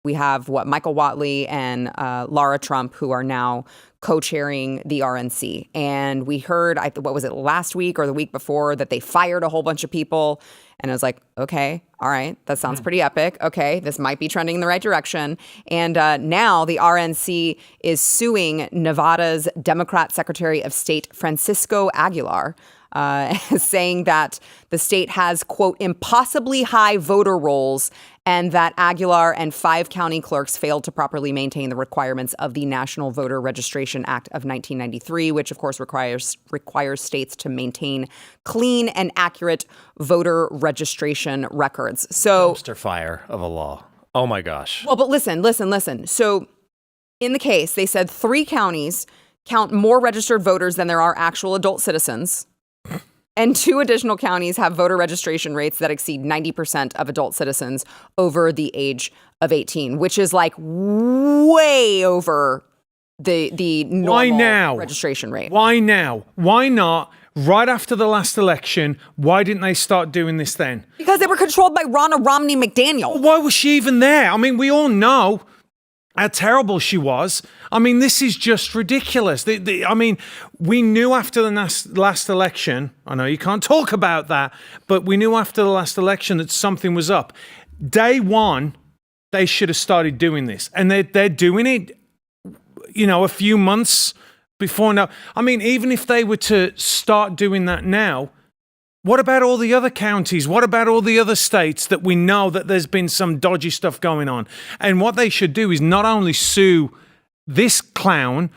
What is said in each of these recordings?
we have Michael Whatley and Lara Trump, who are now co-chairing the RNC. And we heard, what was it, last week or the week before, that they fired a whole bunch of people. And I was like, okay, all right, that sounds pretty epic. Okay, this might be trending in the right direction. And now the RNC is suing Nevada's Democrat Secretary of State, Francisco Aguilar, saying that the state has, quote, impossibly high voter rolls, and that Aguilar and 5 county clerks failed to properly maintain the requirements of the National Voter Registration Act of 1993, which, of course, requires states to maintain clean and accurate voter registration records. So, dumpster fire of a law. Oh, my gosh. Well, but listen. So in the case, they said 3 counties count more registered voters than there are actual adult citizens. And 2 additional counties have voter registration rates that exceed 90% of adult citizens over the age of 18, which is like way over the normal registration rate. Why now? Why not? Right after the last election, why didn't they start doing this then? Because they were controlled by Ronna Romney McDaniel. Well, why was she even there? I mean, we all know how terrible she was. I mean, this is just ridiculous. I mean, we knew after the last election, I know you can't talk about that, but we knew after the last election that something was up. Day one, they should have started doing this. And they're doing it, a few months before now. I mean, even if they were to start doing that now, what about all the other counties? What about all the other states that we know that there's been some dodgy stuff going on? And what they should do is not only sue this clown,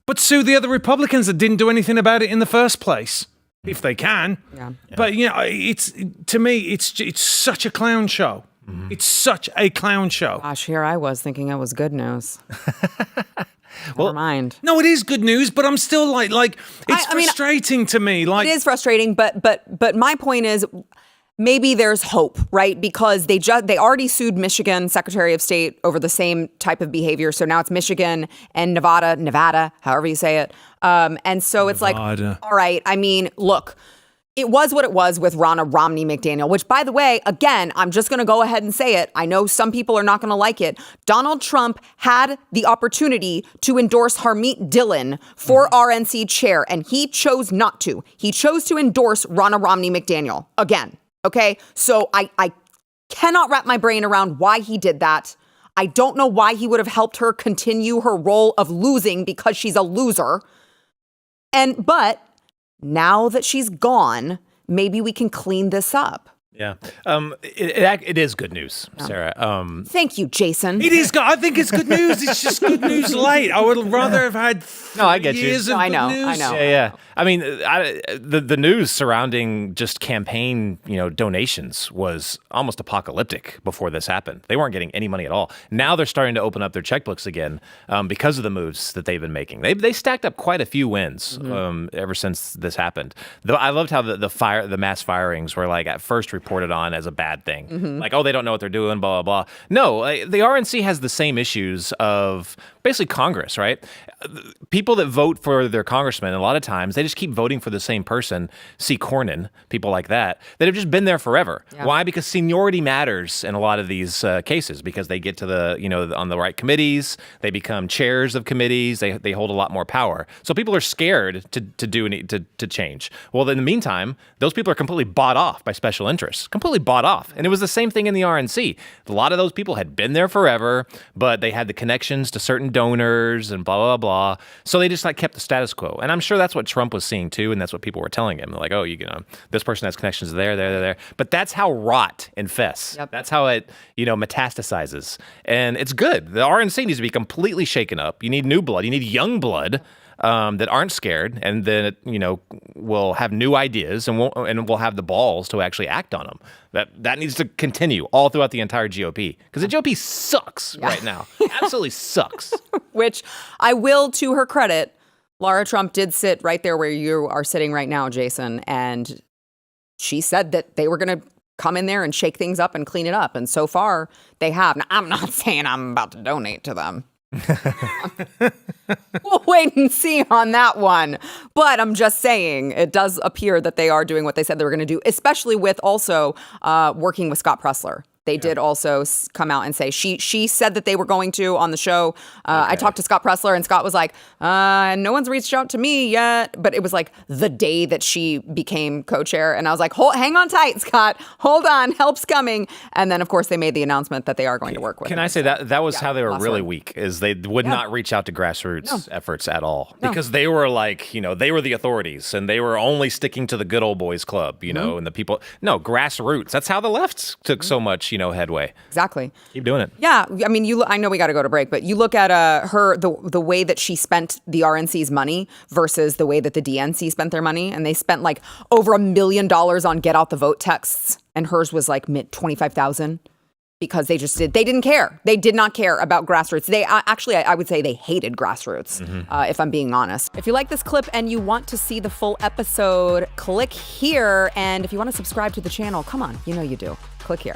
but sue the other Republicans that didn't do anything about it in the first place, if they can. Yeah. But, to me, it's such a clown show. Mm-hmm. It's such a clown show. Gosh, here I was thinking it was good news. Never mind. No, it is good news, but I'm still like it's frustrating to me. Like, it is frustrating, but my point is maybe there's hope, right? Because they already sued Michigan Secretary of State over the same type of behavior. So now it's Michigan and Nevada, however you say it. And so it's like, all right, I mean, look, it was what it was with Ronna Romney McDaniel, which, by the way, again, I'm just going to go ahead and say it. I know some people are not going to like it. Donald Trump had the opportunity to endorse Harmeet Dillon for RNC chair, and he chose not to. He chose to endorse Ronna Romney McDaniel again. Okay, so I cannot wrap my brain around why he did that. I don't know why he would have helped her continue her role of losing because she's a loser. But now that she's gone, maybe we can clean this up. Yeah. It is good news, Sarah. Thank you, Jason. It is. I think it's good news. It's just good news late. I would rather have had I get years you. of I know. good news. Yeah. I mean, the news surrounding just campaign, donations was almost apocalyptic before this happened. They weren't getting any money at all. Now they're starting to open up their checkbooks again because of the moves that they've been making. They stacked up quite a few wins ever since this happened. Though I loved how the mass firings were like at first reported on as a bad thing. Like, oh, they don't know what they're doing, blah, blah, blah. No, the RNC has the same issues of basically Congress, right? People that vote for their congressman, a lot of times, they just keep voting for the same person. C. Cornyn, people like that have just been there forever. Yeah. Why? Because seniority matters in a lot of these cases, because they get to on the right committees, they become chairs of committees, they hold a lot more power. So people are scared to change. Well, in the meantime, those people are completely bought off by special interests, completely bought off. And it was the same thing in the RNC. A lot of those people had been there forever, but they had the connections to certain donors and blah, blah, blah. So they just kept the status quo. And I'm sure that's what Trump was seeing too, and that's what people were telling him. Like, oh, this person has connections there. But that's how rot infests. Yep. That's how it, metastasizes. And it's good. The RNC needs to be completely shaken up. You need new blood. You need young blood that aren't scared, and that will have new ideas and will have the balls to actually act on them. That needs to continue all throughout the entire GOP, because the GOP sucks right now. Absolutely sucks. Which I will, to her credit, Lara Trump did sit right there where you are sitting right now, Jason, and she said that they were going to come in there and shake things up and clean it up. And so far, they have. Now, I'm not saying I'm about to donate to them. We'll wait and see on that one. But I'm just saying it does appear that they are doing what they said they were going to do, especially with also working with Scott Presler. They did also come out and say she said that they were going to on the show. I talked to Scott Pressler, and Scott was like, no one's reached out to me yet. But it was like the day that she became co-chair. And I was like, hang on tight, Scott. Hold on. Help's coming. And then, of course, they made the announcement that they are going to work with Can him. I say that was how they were really word. weak, is they would not reach out to grassroots efforts at all. Because they were like, they were the authorities, and they were only sticking to the good old boys club, and the people. No, grassroots. That's how the left took so much, headway. Exactly. Keep doing it. Yeah, I mean, I know we got to go to break, but you look at the way that she spent the RNC's money versus the way that the DNC spent their money, and they spent like over $1 million on get out the vote texts, and hers was like 25,000 because they didn't care. They did not care about grassroots. They actually, I would say they hated grassroots, if I'm being honest. If you like this clip and you want to see the full episode, click here, and if you want to subscribe to the channel, come on, you know you do. Click here.